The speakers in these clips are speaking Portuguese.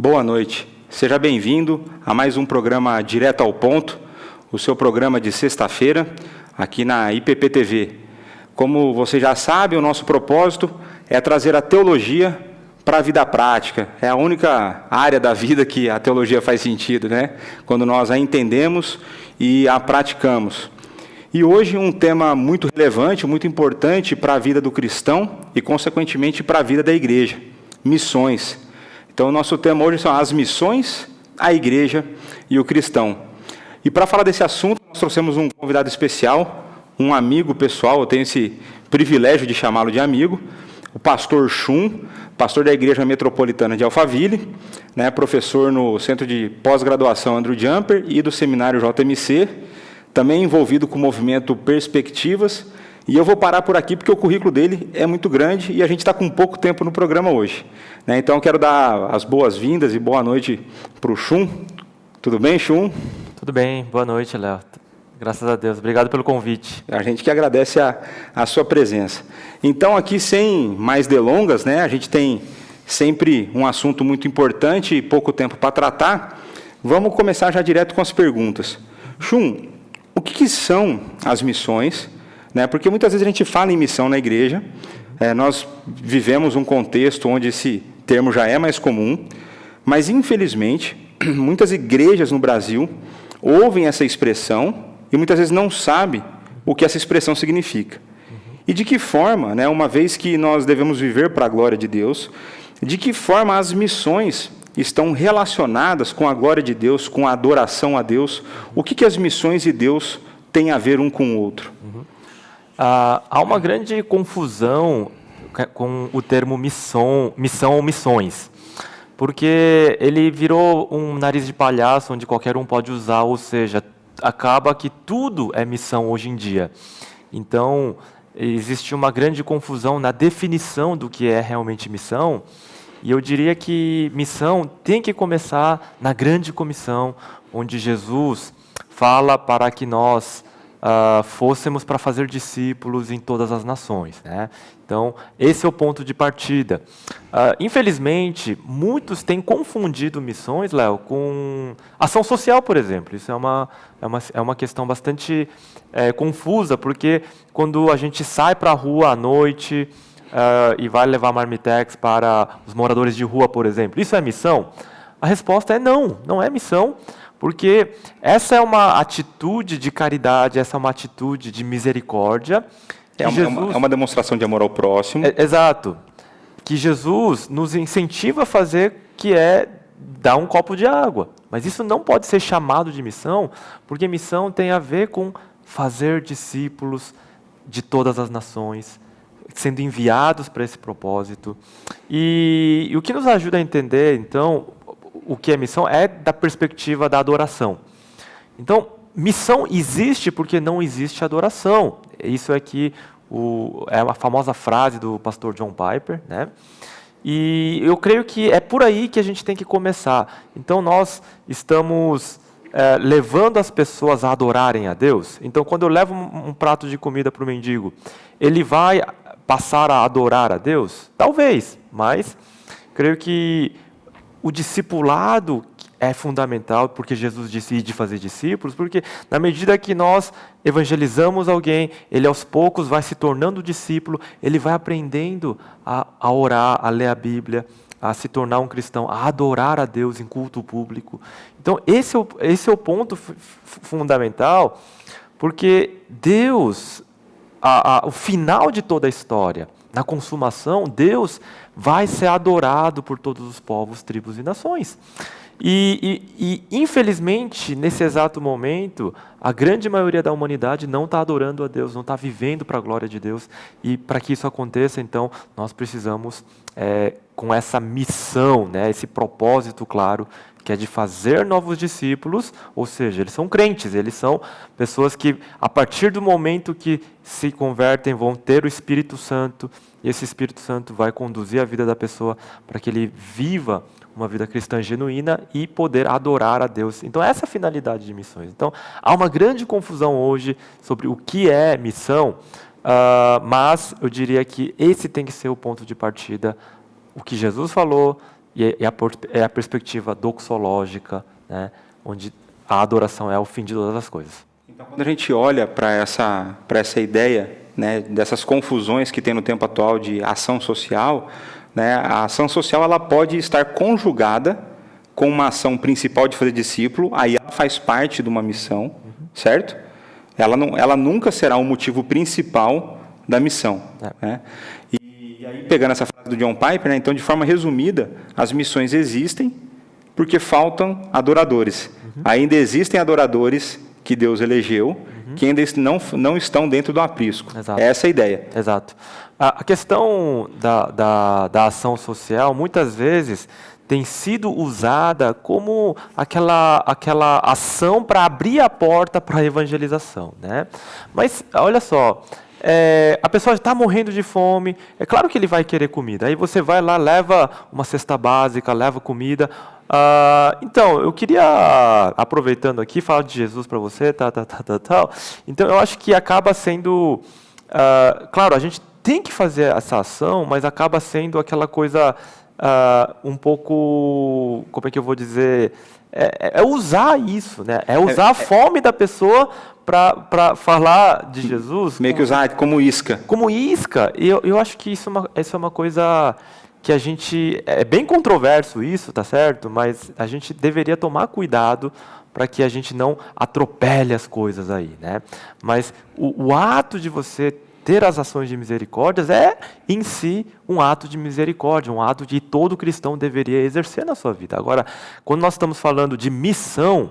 Boa noite. Seja bem-vindo a mais um programa Direto ao Ponto, o seu programa de sexta-feira, aqui na IPP TV. Como você já sabe, o nosso propósito é trazer a teologia para a vida prática. É a única área da vida que a teologia faz sentido, né? Quando nós a entendemos e a praticamos. E hoje um tema muito relevante, muito importante para a vida do cristão e, consequentemente, para a vida da igreja: missões. Então, o nosso tema hoje são as missões, a igreja e o cristão. E para falar desse assunto, nós trouxemos um convidado especial, um amigo pessoal, eu tenho esse privilégio de chamá-lo de amigo, o pastor Chum, pastor da Igreja Metropolitana de Alphaville, né, professor no Centro de Pós-Graduação Andrew Jumper e do Seminário JMC, também envolvido com o movimento Perspectivas. E eu vou parar por aqui porque o currículo dele é muito grande e a gente está com pouco tempo no programa hoje, né? Então, eu quero dar as boas-vindas e boa noite para o Chum. Tudo bem, Chum? Tudo bem, boa noite, Léo. Graças a Deus, obrigado pelo convite. A gente que agradece a sua presença. Então, aqui, sem mais delongas, né, a gente tem sempre um assunto muito importante e pouco tempo para tratar. Vamos começar já direto com as perguntas. Chum, o que são as missões? Né, porque muitas vezes a gente fala em missão na igreja, nós vivemos um contexto onde esse termo já é mais comum, mas, infelizmente, muitas igrejas no Brasil ouvem essa expressão e muitas vezes não sabem o que essa expressão significa. E de que forma, né, uma vez que nós devemos viver para a glória de Deus, de que forma as missões estão relacionadas com a glória de Deus, com a adoração a Deus? O que as missões e Deus têm a ver um com o outro? Há uma grande confusão com o termo missão ou missões, porque ele virou um nariz de palhaço onde qualquer um pode usar, ou seja, acaba que tudo é missão hoje em dia. Então, existe uma grande confusão na definição do que é realmente missão, e eu diria que missão tem que começar na grande comissão, onde Jesus fala para que nós fôssemos para fazer discípulos em todas as nações, né? Então, esse é o ponto de partida. Infelizmente, muitos têm confundido missões, Léo, com ação social, por exemplo. Isso é uma questão bastante confusa, porque quando a gente sai para a rua à noite e vai levar marmitex para os moradores de rua, por exemplo, isso é missão? A resposta é não, não é missão. Porque essa é uma atitude de caridade, essa é uma atitude de misericórdia. É uma demonstração de amor ao próximo. Exato. Que Jesus nos incentiva a fazer, que é dar um copo de água. Mas isso não pode ser chamado de missão, porque missão tem a ver com fazer discípulos de todas as nações, sendo enviados para esse propósito. E o que nos ajuda a entender, então, o que é missão é da perspectiva da adoração. Então, missão existe porque não existe adoração. Isso aqui é a famosa frase do pastor John Piper, né? E eu creio que é por aí que a gente tem que começar. Então, nós estamos levando as pessoas a adorarem a Deus. Então, quando eu levo um prato de comida para o mendigo, ele vai passar a adorar a Deus? Talvez, mas creio que o discipulado é fundamental, porque Jesus disse ir de fazer discípulos, porque na medida que nós evangelizamos alguém, ele aos poucos vai se tornando discípulo, ele vai aprendendo a orar, a ler a Bíblia, a se tornar um cristão, a adorar a Deus em culto público. Então, esse é o ponto fundamental, porque Deus, o final de toda a história, na consumação, Deus vai ser adorado por todos os povos, tribos e nações. E infelizmente, nesse exato momento, a grande maioria da humanidade não está adorando a Deus, não está vivendo para a glória de Deus. E para que isso aconteça, então, nós precisamos, com essa missão, né, esse propósito claro, que é de fazer novos discípulos, ou seja, eles são crentes, eles são pessoas que, a partir do momento que se convertem, vão ter o Espírito Santo, e esse Espírito Santo vai conduzir a vida da pessoa para que ele viva uma vida cristã genuína e poder adorar a Deus. Então, essa é a finalidade de missões. Então, há uma grande confusão hoje sobre o que é missão, mas eu diria que esse tem que ser o ponto de partida, o que Jesus falou, é a perspectiva doxológica, né, onde a adoração é o fim de todas as coisas. Então, quando a gente olha para essa ideia, né, dessas confusões que tem no tempo atual de ação social, né, a ação social ela pode estar conjugada com uma ação principal de fazer discípulo, aí ela faz parte de uma missão, certo? Ela nunca será o motivo principal da missão. Né? E aí, pegando essa frase do John Piper, né, então, de forma resumida, as missões existem porque faltam adoradores. Ainda existem adoradores que Deus elegeu, que ainda não estão dentro do aprisco. Exato. Essa é a ideia. Exato. A questão da ação social, muitas vezes, tem sido usada como aquela ação para abrir a porta para a evangelização. Né? Mas, olha só, a pessoa está morrendo de fome, é claro que ele vai querer comida. Aí você vai lá, leva uma cesta básica, leva comida. Então, eu queria, aproveitando aqui, falar de Jesus para você, tal. Então, eu acho que acaba sendo... claro, a gente tem que fazer essa ação, mas acaba sendo aquela coisa um pouco... Como é que eu vou dizer? É usar isso, né? É usar a fome da pessoa para falar de Jesus. Meio que usar como isca. Como isca. E eu acho que isso é uma coisa que a gente... É bem controverso isso, tá certo? Mas a gente deveria tomar cuidado para que a gente não atropele as coisas aí, né? Mas o ato de você ter as ações de misericórdia é, em si, um ato de misericórdia, um ato que todo cristão deveria exercer na sua vida. Agora, quando nós estamos falando de missão,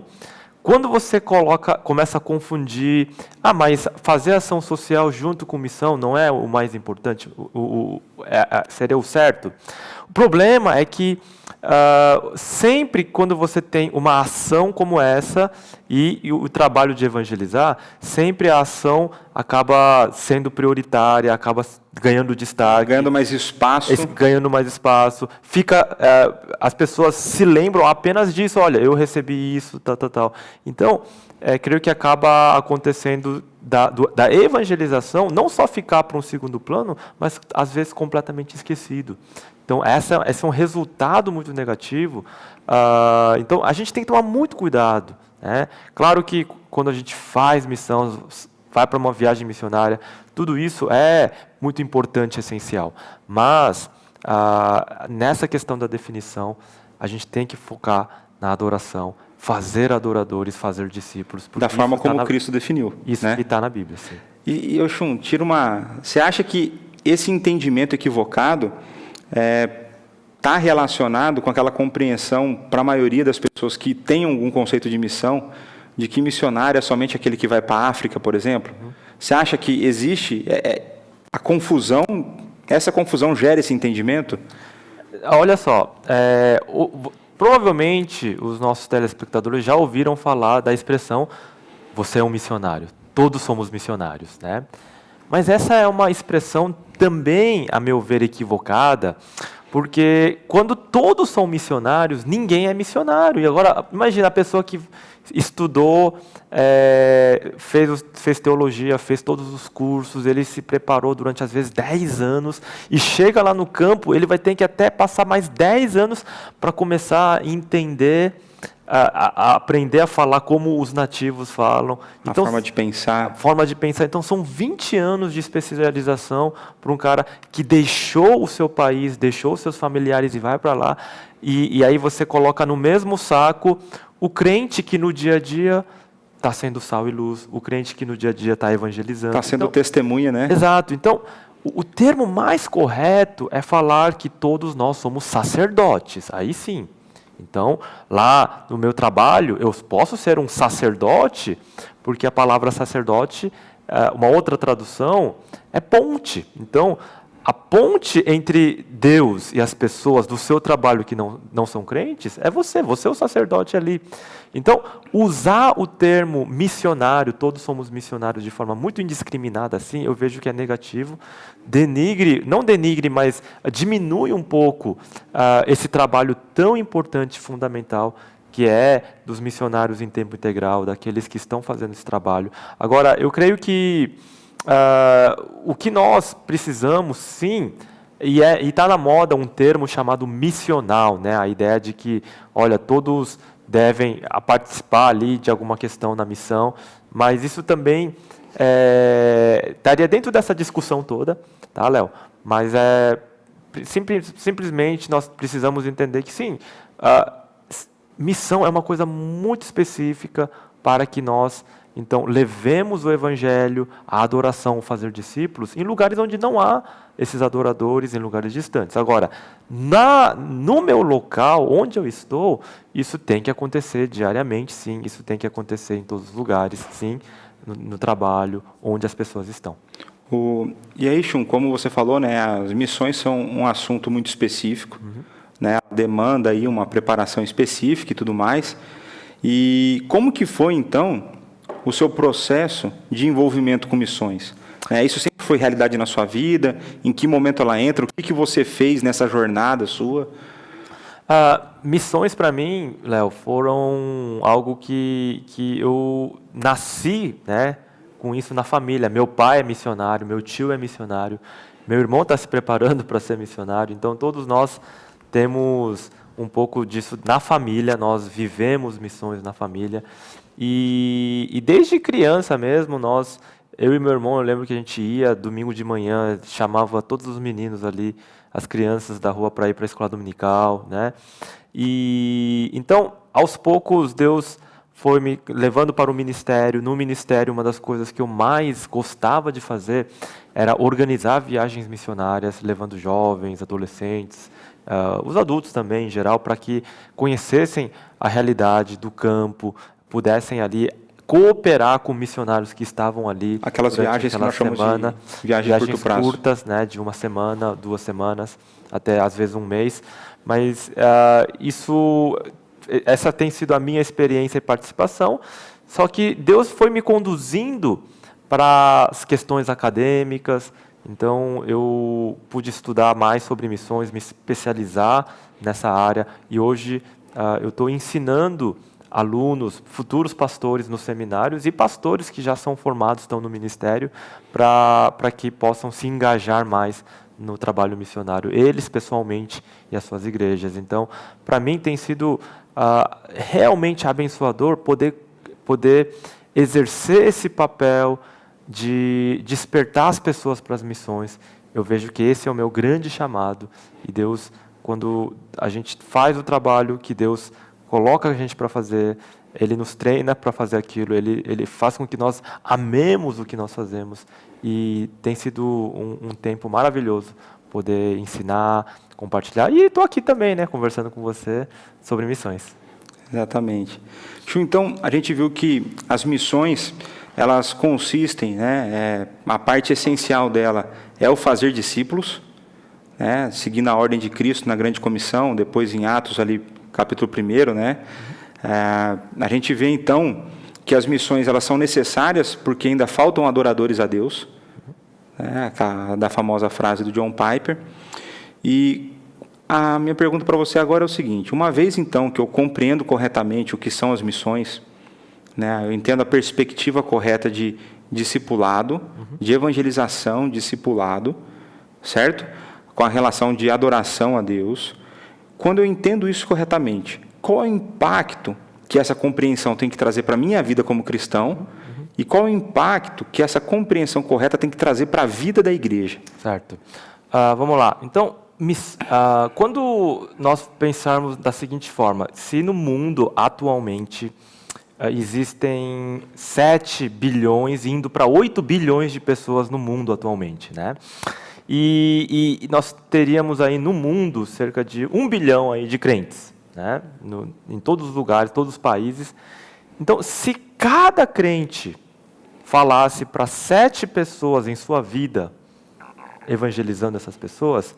quando você começa a confundir, mas fazer ação social junto com missão não é o mais importante, seria o certo? O problema é que sempre quando você tem uma ação como essa e o trabalho de evangelizar, sempre a ação acaba sendo prioritária, acaba ganhando destaque. Ganhando mais espaço. Ganhando mais espaço. As pessoas se lembram apenas disso, olha, eu recebi isso, tal. Então, creio que acaba acontecendo da evangelização, não só ficar para um segundo plano, mas às vezes completamente esquecido. Então, esse é um resultado muito negativo. Então, a gente tem que tomar muito cuidado. Né? Claro que quando a gente faz missão, vai para uma viagem missionária, tudo isso é muito importante e essencial. Mas, nessa questão da definição, a gente tem que focar na adoração, fazer adoradores, fazer discípulos. Da forma como Cristo definiu. Isso né? que está na Bíblia, sim. E Oxum, você acha que esse entendimento equivocado está relacionado com aquela compreensão para a maioria das pessoas que têm algum conceito de missão, de que missionário é somente aquele que vai para a África, por exemplo? Você acha que existe a confusão, essa confusão gera esse entendimento? Olha só, provavelmente os nossos telespectadores já ouviram falar da expressão você é um missionário, todos somos missionários, né? Mas essa é uma expressão também, a meu ver, equivocada, porque quando todos são missionários, ninguém é missionário. E agora, imagina a pessoa que estudou, fez teologia, fez todos os cursos, ele se preparou durante, às vezes, 10 anos, e chega lá no campo, ele vai ter que até passar mais 10 anos para começar a entender, a aprender a falar como os nativos falam. Então, a forma de pensar. A forma de pensar. Então, são 20 anos de especialização para um cara que deixou o seu país, deixou os seus familiares e vai para lá. E aí você coloca no mesmo saco o crente que no dia a dia está sendo sal e luz, o crente que no dia a dia está evangelizando. Está sendo testemunha, né? Exato. Então, o termo mais correto é falar que todos nós somos sacerdotes. Aí sim. Então, lá no meu trabalho, eu posso ser um sacerdote, porque a palavra sacerdote, uma outra tradução, é ponte. Então, a ponte entre Deus e as pessoas do seu trabalho que não são crentes, é você é o sacerdote ali. Então, usar o termo missionário, todos somos missionários de forma muito indiscriminada assim, eu vejo que é negativo. Não denigre, mas diminui um pouco esse trabalho tão importante, fundamental, que é dos missionários em tempo integral, daqueles que estão fazendo esse trabalho. Agora, eu creio que o que nós precisamos, sim, E está na moda um termo chamado missional, né? A ideia de que, olha, todos devem participar ali de alguma questão na missão, mas isso também estaria dentro dessa discussão toda, tá, Léo? Mas simplesmente nós precisamos entender que sim, missão é uma coisa muito específica para que nós, então, levemos o Evangelho, a adoração, o fazer discípulos, em lugares onde não há esses adoradores, em lugares distantes. Agora, no meu local, onde eu estou, isso tem que acontecer diariamente, sim, isso tem que acontecer em todos os lugares, sim, no trabalho, onde as pessoas estão. E aí, Shun, como você falou, né, as missões são um assunto muito específico, né, demanda aí uma preparação específica e tudo mais. E como que foi, então, o seu processo de envolvimento com missões? Isso sempre foi realidade na sua vida? Em que momento ela entra? O que você fez nessa jornada sua? Missões, para mim, Léo, foram algo que eu nasci, né, com isso na família. Meu pai é missionário, meu tio é missionário, meu irmão está se preparando para ser missionário. Então, todos nós temos um pouco disso na família, nós vivemos missões na família. E desde criança mesmo, eu e meu irmão, eu lembro que a gente ia domingo de manhã, chamava todos os meninos ali, as crianças da rua para ir para a escola dominical, né? E então, aos poucos, Deus foi me levando para o ministério. No ministério, uma das coisas que eu mais gostava de fazer era organizar viagens missionárias, levando jovens, adolescentes, os adultos também, em geral, para que conhecessem a realidade do campo, pudessem ali cooperar com missionários que estavam ali. Aquelas viagens que nós chamamos de viagens curtas, né, de 1 semana, 2 semanas, até às vezes 1 mês. Mas essa tem sido a minha experiência e participação. Só que Deus foi me conduzindo para as questões acadêmicas. Então, eu pude estudar mais sobre missões, me especializar nessa área. E hoje eu estou ensinando alunos, futuros pastores nos seminários e pastores que já são formados, estão no ministério, para que possam se engajar mais no trabalho missionário, eles pessoalmente e as suas igrejas. Então, para mim tem sido realmente abençoador poder exercer esse papel de despertar as pessoas para as missões. Eu vejo que esse é o meu grande chamado, e Deus, quando a gente faz o trabalho que Deus coloca a gente para fazer, Ele nos treina para fazer aquilo, Ele faz com que nós amemos o que nós fazemos, e tem sido um tempo maravilhoso poder ensinar, compartilhar, e estou aqui também, né, conversando com você sobre missões. Exatamente. Chu, então, a gente viu que as missões, elas consistem, né, a parte essencial dela é o fazer discípulos, né, seguindo a ordem de Cristo na grande comissão, depois em Atos ali, capítulo 1, né? A gente vê então que as missões elas são necessárias porque ainda faltam adoradores a Deus, né? Da famosa frase do John Piper. E a minha pergunta para você agora é o seguinte: uma vez então que eu compreendo corretamente o que são as missões, né? Eu entendo a perspectiva correta de discipulado, de evangelização, discipulado, certo? Com a relação de adoração a Deus. Quando eu entendo isso corretamente, qual é o impacto que essa compreensão tem que trazer para a minha vida como cristão e qual é o impacto que essa compreensão correta tem que trazer para a vida da igreja? Certo. Vamos lá. Então, quando nós pensarmos da seguinte forma, se no mundo atualmente existem 7 bilhões indo para 8 bilhões de pessoas no mundo atualmente, né? E nós teríamos aí no mundo cerca de 1 bilhão aí de crentes, né? Em todos os lugares, todos os países. Então, se cada crente falasse para 7 pessoas em sua vida, evangelizando essas pessoas,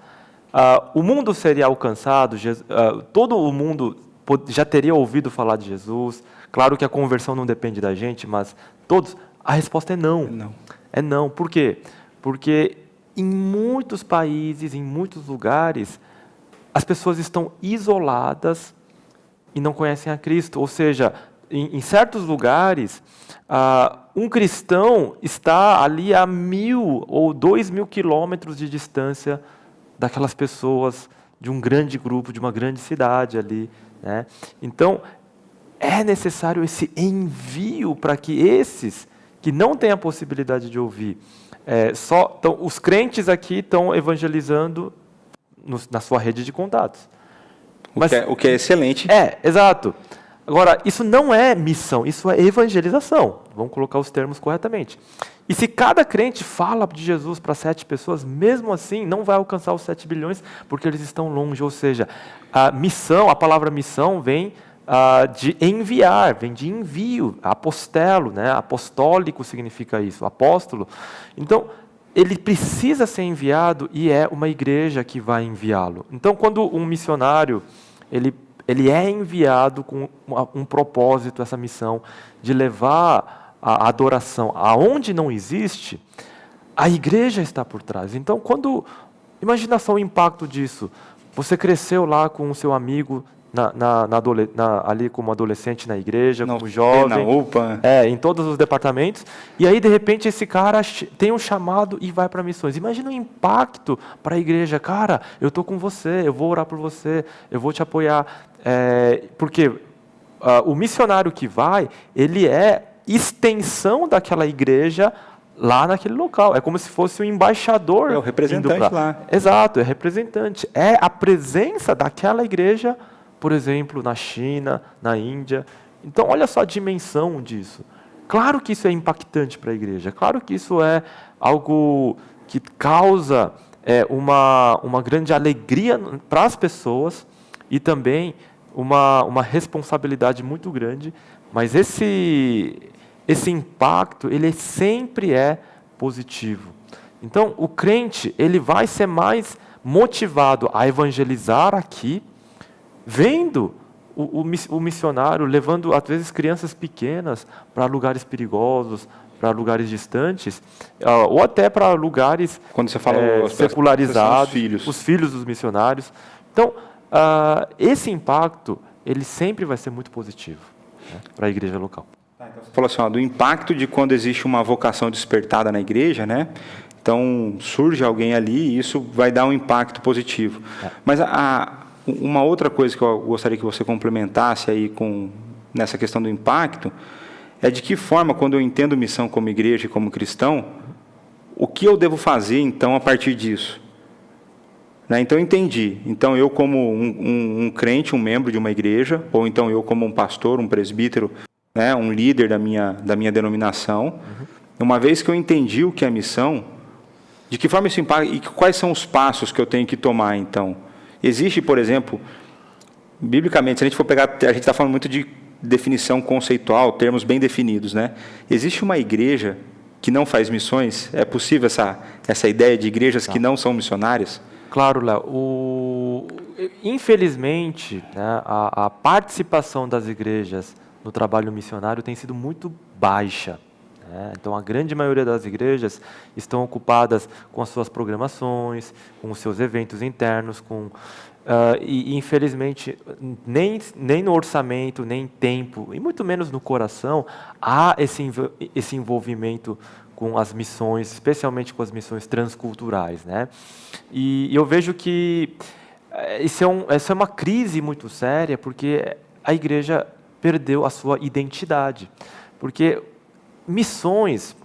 o mundo seria alcançado, todo o mundo já teria ouvido falar de Jesus. Claro que a conversão não depende da gente, mas todos, a resposta é não. Não. É não. Por quê? Porque em muitos países, em muitos lugares, as pessoas estão isoladas e não conhecem a Cristo. Ou seja, em certos lugares, um cristão está ali a 1.000 ou 2.000 quilômetros de distância daquelas pessoas, de um grande grupo, de uma grande cidade ali, né? Então, é necessário esse envio para que esses que não têm a possibilidade de ouvir, então, os crentes aqui estão evangelizando na sua rede de contatos. O que é excelente. Exato. Agora, isso não é missão, isso é evangelização. Vamos colocar os termos corretamente. E se cada crente fala de Jesus para 7 pessoas, mesmo assim, não vai alcançar os 7 bilhões, porque eles estão longe. Ou seja, a palavra missão vem de enviar, vem de envio, apostelo, né? Apostólico significa isso, apóstolo. Então, ele precisa ser enviado e é uma igreja que vai enviá-lo. Então, quando um missionário, ele é enviado com um propósito, essa missão de levar a adoração aonde não existe, a igreja está por trás. Então, imagina só o impacto disso. Você cresceu lá com o seu amigo, ali como adolescente na igreja, como jovem, na UPA. em todos os departamentos, e aí de repente esse cara tem um chamado e vai para missões. Imagina o impacto para a igreja. Cara, eu estou com você, eu vou orar por você, eu vou te apoiar. Porque o missionário que vai, ele é extensão daquela igreja lá naquele local. É como se fosse o embaixador. É o representante lá. Exato, é representante. É a presença daquela igreja, por exemplo, na China, na Índia. Então, olha só a dimensão disso. Claro que isso é impactante para a igreja. Claro que isso é algo que causa uma grande alegria para as pessoas e também uma responsabilidade muito grande. Mas esse impacto, ele sempre é positivo. Então, o crente, ele vai ser mais motivado a evangelizar aqui, vendo o missionário levando, às vezes, crianças pequenas para lugares perigosos, para lugares distantes, ou até para lugares quando você fala secularizados, os filhos dos missionários. Então, esse impacto, ele sempre vai ser muito positivo, né, para a igreja local. Então, você falou assim, do impacto de quando existe uma vocação despertada na igreja, né? Então, surge alguém ali e isso vai dar um impacto positivo. Mas uma outra coisa que eu gostaria que você complementasse aí nessa questão do impacto é de que forma, quando eu entendo missão como igreja e como cristão, o que eu devo fazer, então, a partir disso? Né? Então, eu entendi. Então, eu como um crente, um membro de uma igreja, ou então eu como um pastor, um presbítero, né, um líder da minha denominação, uma vez que eu entendi o que é missão, de que forma isso impacta e quais são os passos que eu tenho que tomar, então? Existe, por exemplo, biblicamente, se a gente for pegar, a gente está falando muito de definição conceitual, termos bem definidos, né? Existe uma igreja que não faz missões? É possível essa ideia de igrejas que não são missionárias? Claro, Léo. Infelizmente, né, a participação das igrejas no trabalho missionário tem sido muito baixa. Então, a grande maioria das igrejas estão ocupadas com as suas programações, com os seus eventos internos, e infelizmente, nem no orçamento, nem em tempo, e muito menos no coração, há esse envolvimento com as missões, especialmente com as missões transculturais, né? E eu vejo que essa é uma crise muito séria, porque a igreja perdeu a sua identidade. Porque missões,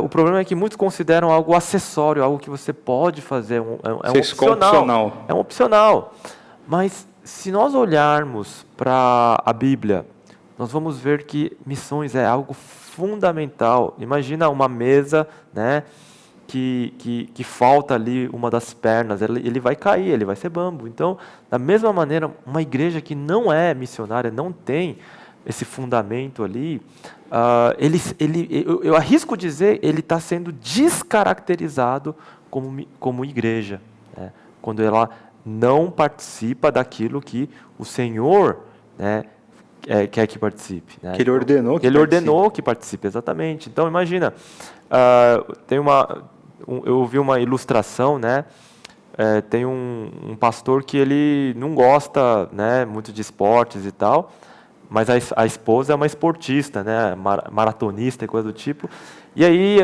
o problema é que muitos consideram algo acessório, algo que você pode fazer, opcional. É um opcional. Mas se nós olharmos para a Bíblia, nós vamos ver que missões é algo fundamental. Imagina uma mesa, né, que falta ali uma das pernas, ele vai cair, ele vai ser bambo. Então, da mesma maneira, uma igreja que não é missionária, não tem esse fundamento ali, eu arrisco dizer, ele está sendo descaracterizado como igreja, né? Quando ela não participa daquilo que o Senhor, né, quer que participe. Né? Que Ele ordenou que Ele ordenou que participe, exatamente. Então, imagina, eu ouvi uma ilustração, né? Tem um pastor que ele não gosta, né, muito de esportes e tal, mas a esposa é uma esportista, né, maratonista e coisa do tipo. E aí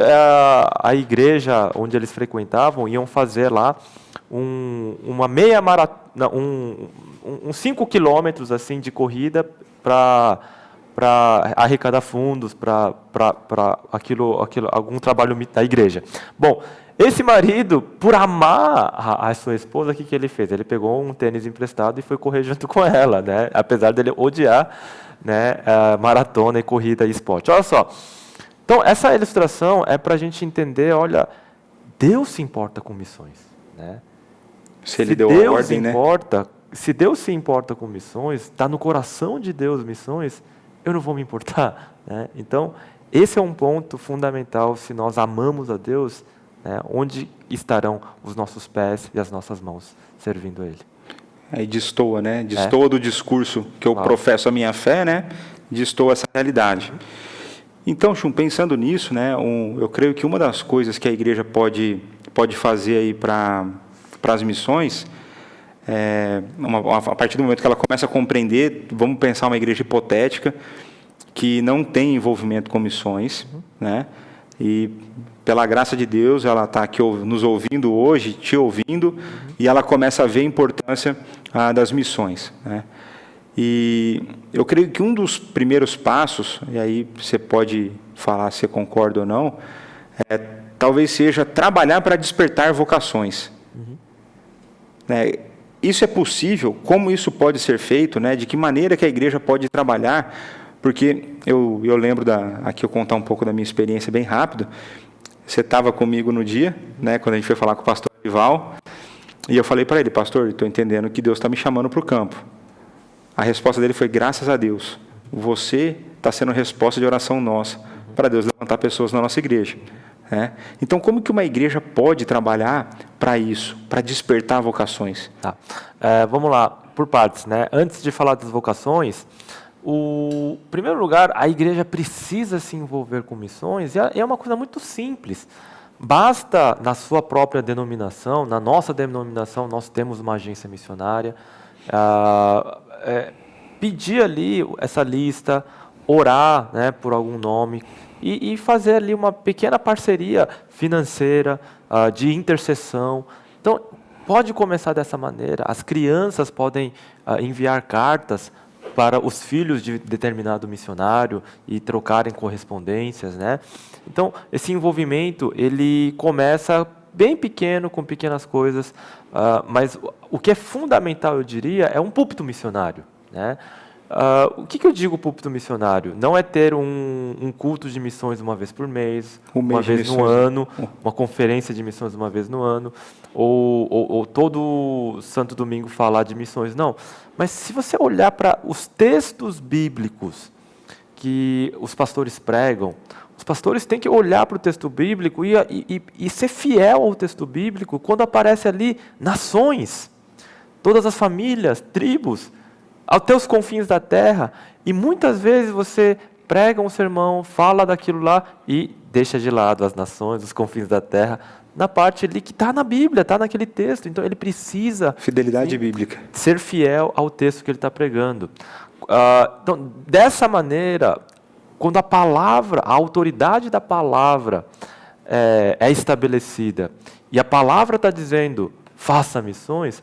a igreja onde eles frequentavam iam fazer lá uma meia maratona, uns 5 quilômetros assim de corrida para arrecadar fundos para algum trabalho da igreja. Bom, esse marido, por amar a sua esposa, o que ele fez? Ele pegou um tênis emprestado e foi correr junto com ela, né? Apesar dele odiar, né, maratona e corrida e esporte. Olha só. Então, essa ilustração é para a gente entender, olha, Deus se importa com missões, né? Se ele deu a ordem, né? Se Deus se importa com missões, está no coração de Deus missões, eu não vou me importar, né? Então, esse é um ponto fundamental se nós amamos a Deus, né? Onde estarão os nossos pés e as nossas mãos servindo a Ele. Aí destoa, né? Destoa do discurso que eu professo a minha fé, né? Destoa essa realidade. Então, Chum, pensando nisso, né? Eu creio que uma das coisas que a igreja pode fazer aí para as missões, a partir do momento que ela começa a compreender, vamos pensar uma igreja hipotética que não tem envolvimento com missões, né? E pela graça de Deus, ela está aqui nos ouvindo hoje, te ouvindo, e ela começa a ver a importância das missões, né? E eu creio que um dos primeiros passos, e aí você pode falar se concorda ou não, talvez seja trabalhar para despertar vocações. Né? Isso é possível? Como isso pode ser feito? Né? De que maneira que a igreja pode trabalhar? Porque eu lembro, aqui eu contar um pouco da minha experiência bem rápido. Você estava comigo no dia, né, quando a gente foi falar com o pastor Ival, e eu falei para ele: pastor, estou entendendo que Deus está me chamando para o campo. A resposta dele foi: graças a Deus, você está sendo resposta de oração nossa, para Deus levantar pessoas na nossa igreja. Né? Então, como que uma igreja pode trabalhar para isso, para despertar vocações? Tá. Vamos lá, por partes, né? Antes de falar das vocações, em primeiro lugar, a igreja precisa se envolver com missões, e é uma coisa muito simples. Basta, na sua própria denominação, na nossa denominação, nós temos uma agência missionária, pedir ali essa lista, orar, né, por algum nome e fazer ali uma pequena parceria financeira, de intercessão. Então, pode começar dessa maneira. As crianças podem enviar cartas para os filhos de determinado missionário e trocarem correspondências, né? Então, esse envolvimento, ele começa bem pequeno, com pequenas coisas, mas o que é fundamental, eu diria, é um púlpito missionário, né? O que eu digo púlpito missionário? Não é ter um culto de missões uma vez por mês, uma vez no ano, uma conferência de missões uma vez no ano, ou todo santo domingo falar de missões, não. Mas se você olhar para os textos bíblicos que os pastores pregam, os pastores têm que olhar para o texto bíblico e ser fiel ao texto bíblico quando aparece ali nações, todas as famílias, tribos, até os confins da terra. E muitas vezes você prega um sermão, fala daquilo lá e deixa de lado as nações, os confins da terra, na parte ali que está na Bíblia, está naquele texto. Então ele precisa fidelidade bíblica, ser fiel ao texto que ele está pregando. Então, dessa maneira, quando a palavra, a autoridade da palavra é estabelecida e a palavra está dizendo faça missões,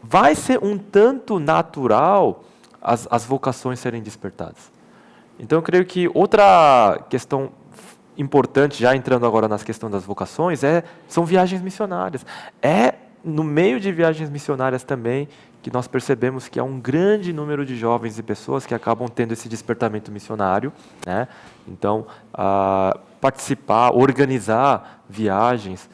vai ser um tanto natural as vocações serem despertadas. Então, eu creio que outra questão importante, já entrando agora nas questões das vocações, são viagens missionárias. É no meio de viagens missionárias também que nós percebemos que há um grande número de jovens e pessoas que acabam tendo esse despertamento missionário, né? Então, participar, organizar viagens.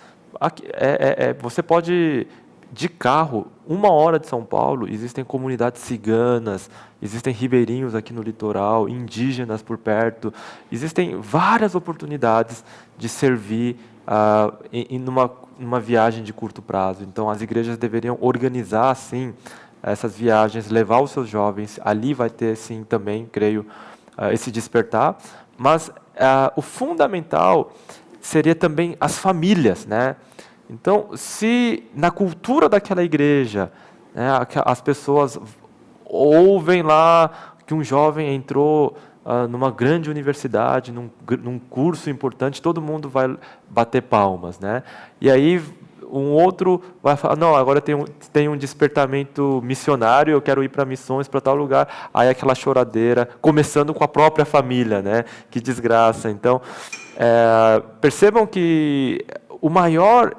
Você pode, de carro, 1 hora de São Paulo, existem comunidades ciganas, existem ribeirinhos aqui no litoral, indígenas por perto, existem várias oportunidades de servir numa viagem de curto prazo. Então, as igrejas deveriam organizar, sim, essas viagens, levar os seus jovens, ali vai ter, sim, também, creio, esse despertar, mas o fundamental seria também as famílias, né? Então, se na cultura daquela igreja, né, as pessoas ouvem lá que um jovem entrou numa grande universidade, num curso importante, todo mundo vai bater palmas, né? E aí um outro vai falar, não, agora tem um despertamento missionário, eu quero ir para missões, para tal lugar. Aí aquela choradeira, começando com a própria família, né? Que desgraça. Então, percebam que o maior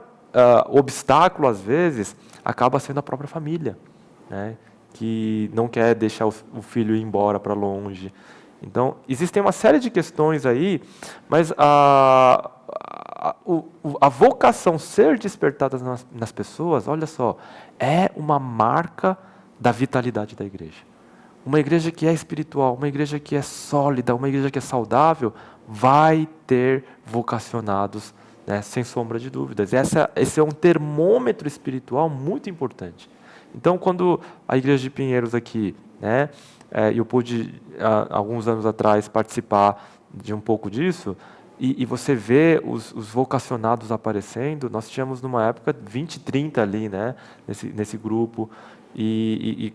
obstáculo, às vezes, acaba sendo a própria família, né? Que não quer deixar o filho ir embora para longe. Então, existem uma série de questões aí, mas a vocação ser despertada nas pessoas, olha só, é uma marca da vitalidade da igreja. Uma igreja que é espiritual, uma igreja que é sólida, uma igreja que é saudável, vai ter vocacionados, né, sem sombra de dúvidas. Esse é um termômetro espiritual muito importante. Então, quando a igreja de Pinheiros aqui, né, eu pude, alguns anos atrás, participar de um pouco disso, e você vê os vocacionados aparecendo, nós tínhamos, numa época, 20, 30 ali, né, nesse grupo, e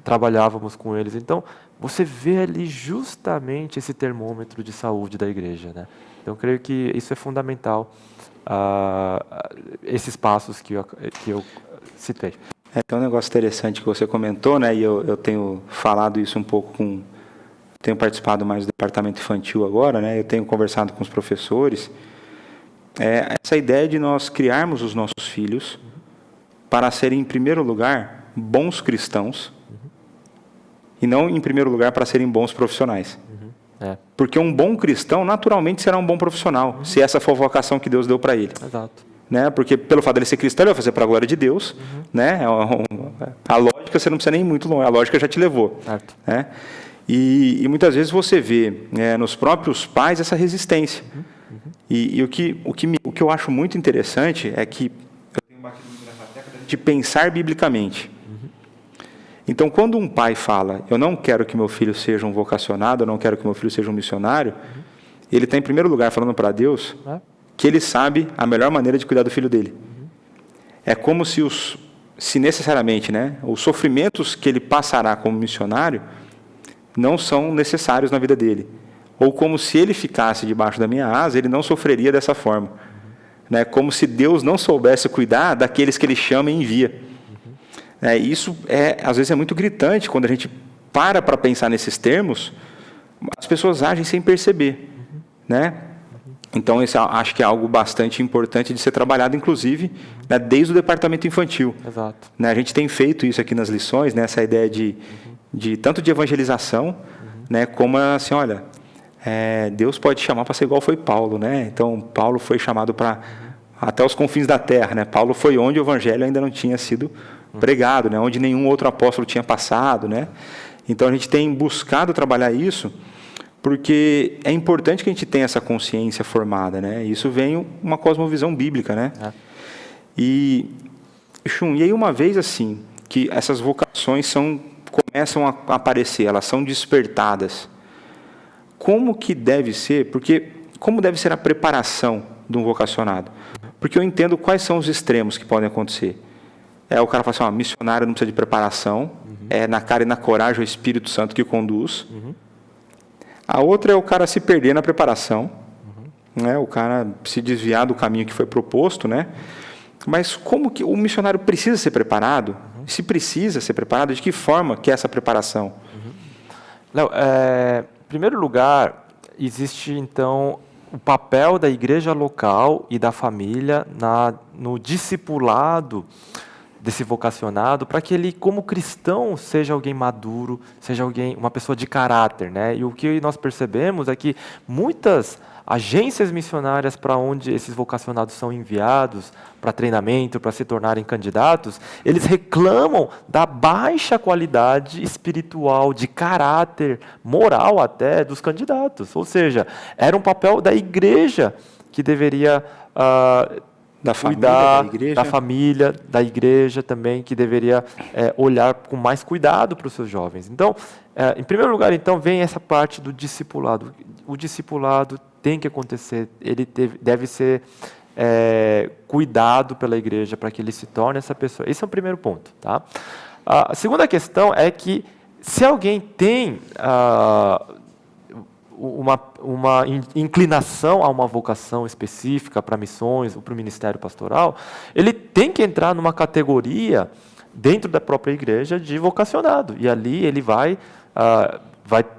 trabalhávamos com eles. Então, você vê ali justamente esse termômetro de saúde da igreja, né? Então, eu creio que isso é fundamental, esses passos que eu citei. Tem um negócio interessante que você comentou, né? E eu tenho falado isso um pouco tenho participado mais do departamento infantil agora, né? Eu tenho conversado com os professores. Essa ideia de nós criarmos os nossos filhos para serem, em primeiro lugar, bons cristãos, e não, em primeiro lugar, para serem bons profissionais. Porque um bom cristão, naturalmente, será um bom profissional, se essa for a vocação que Deus deu para ele. Exato. Né? Porque pelo fato dele ser cristão, ele vai fazer para a glória de Deus. Né? A lógica, você não precisa nem ir muito longe, a lógica já te levou. Certo. Né? E muitas vezes você vê nos próprios pais essa resistência. E o que eu acho muito interessante é que eu tenho batido muito nessa tecla de pensar biblicamente. Então, quando um pai fala, eu não quero que meu filho seja um vocacionado, eu não quero que meu filho seja um missionário, ele está, em primeiro lugar, falando para Deus que ele sabe a melhor maneira de cuidar do filho dele. É como se necessariamente, né, os sofrimentos que ele passará como missionário não são necessários na vida dele. Ou como se ele ficasse debaixo da minha asa, ele não sofreria dessa forma. Né? Como se Deus não soubesse cuidar daqueles que ele chama e envia. Isso, às vezes, é muito gritante quando a gente para pensar nesses termos, as pessoas agem sem perceber. Né? Então, isso acho que é algo bastante importante de ser trabalhado, inclusive, né, desde o departamento infantil. Exato. Né? A gente tem feito isso aqui nas lições, né, essa ideia de tanto de evangelização, né, como assim, olha, Deus pode chamar para ser igual foi Paulo, né? Então Paulo foi chamado para até os confins da terra, né? Paulo foi onde o evangelho ainda não tinha sido pregado, né? Onde nenhum outro apóstolo tinha passado, né? Então a gente tem buscado trabalhar isso, porque é importante que a gente tenha essa consciência formada, né? Isso vem uma cosmovisão bíblica, né? E aí uma vez assim que essas vocações começam a aparecer, elas são despertadas. Como que deve ser? Porque como deve ser a preparação de um vocacionado? Porque eu entendo quais são os extremos que podem acontecer. O cara fala assim, missionário não precisa de preparação, é na cara e na coragem o Espírito Santo que conduz. A outra é o cara se perder na preparação, né? O cara se desviar do caminho que foi proposto, né? Mas como que o missionário precisa ser preparado? Se precisa ser preparado, de que forma que é essa preparação? Léo, em primeiro lugar, existe, então, o papel da igreja local e da família no discipulado desse vocacionado, para que ele, como cristão, seja alguém maduro, seja uma pessoa de caráter, né? E o que nós percebemos é que muitas agências missionárias para onde esses vocacionados são enviados para treinamento, para se tornarem candidatos, eles reclamam da baixa qualidade espiritual, de caráter, moral até, dos candidatos. Ou seja, era um papel da igreja que deveria cuidar da família, da igreja também, que deveria olhar com mais cuidado para os seus jovens. Então, em primeiro lugar, então, vem essa parte do discipulado. O discipulado tem que acontecer, ele deve ser cuidado pela igreja para que ele se torne essa pessoa. Esse é o primeiro ponto. Tá? A segunda questão é que se alguém tem uma inclinação a uma vocação específica para missões ou para o ministério pastoral, ele tem que entrar numa categoria dentro da própria igreja de vocacionado. E ali ele vai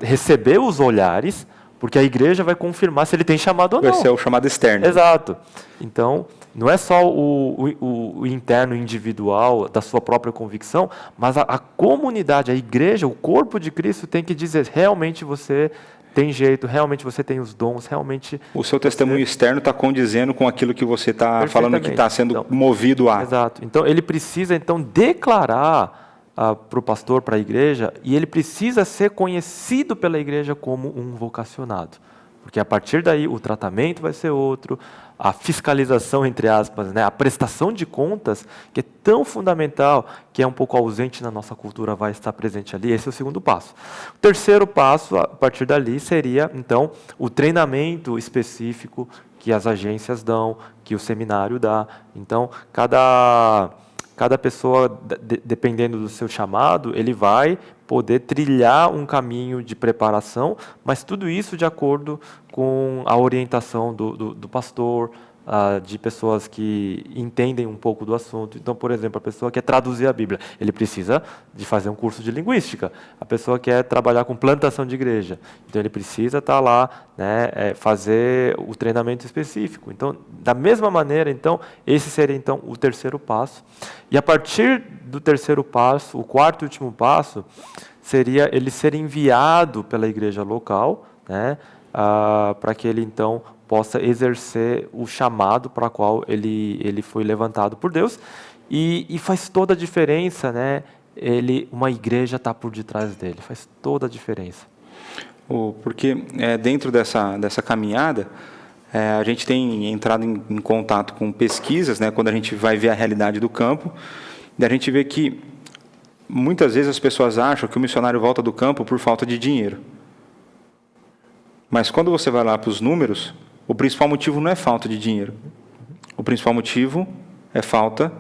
receber os olhares, porque a igreja vai confirmar se ele tem chamado ou não. Vai ser o chamado externo. Exato. Então, não é só o interno individual da sua própria convicção, mas a comunidade, a igreja, o corpo de Cristo tem que dizer, realmente você tem jeito, realmente você tem os dons, realmente... O seu testemunho externo está condizendo com aquilo que você está falando que está sendo movido a. Exato. Então, ele precisa, declarar para o pastor, para a igreja, e ele precisa ser conhecido pela igreja como um vocacionado. Porque a partir daí o tratamento vai ser outro, a fiscalização, entre aspas, né, a prestação de contas, que é tão fundamental, que é um pouco ausente na nossa cultura, vai estar presente ali. Esse é o segundo passo. O terceiro passo, a partir dali, seria, então, o treinamento específico que as agências dão, que o seminário dá. Então, cada pessoa, dependendo do seu chamado, ele vai poder trilhar um caminho de preparação, mas tudo isso de acordo com a orientação do pastor, de pessoas que entendem um pouco do assunto. Então, por exemplo, a pessoa quer traduzir a Bíblia, ele precisa de fazer um curso de linguística. A pessoa quer trabalhar com plantação de igreja, então ele precisa estar lá, né, fazer o treinamento específico. Então, da mesma maneira, então, esse seria então o terceiro passo. E a partir do terceiro passo, o quarto e último passo, seria ele ser enviado pela igreja local, né, para que ele então possa exercer o chamado para qual ele foi levantado por Deus. E faz toda a diferença, né? Uma igreja está por detrás dele, faz toda a diferença. Porque dentro dessa caminhada, a gente tem entrado em contato com pesquisas, né, quando a gente vai ver a realidade do campo, e a gente vê que muitas vezes as pessoas acham que o missionário volta do campo por falta de dinheiro. Mas quando você vai lá para os números, o principal motivo não é falta de dinheiro. O principal motivo é falta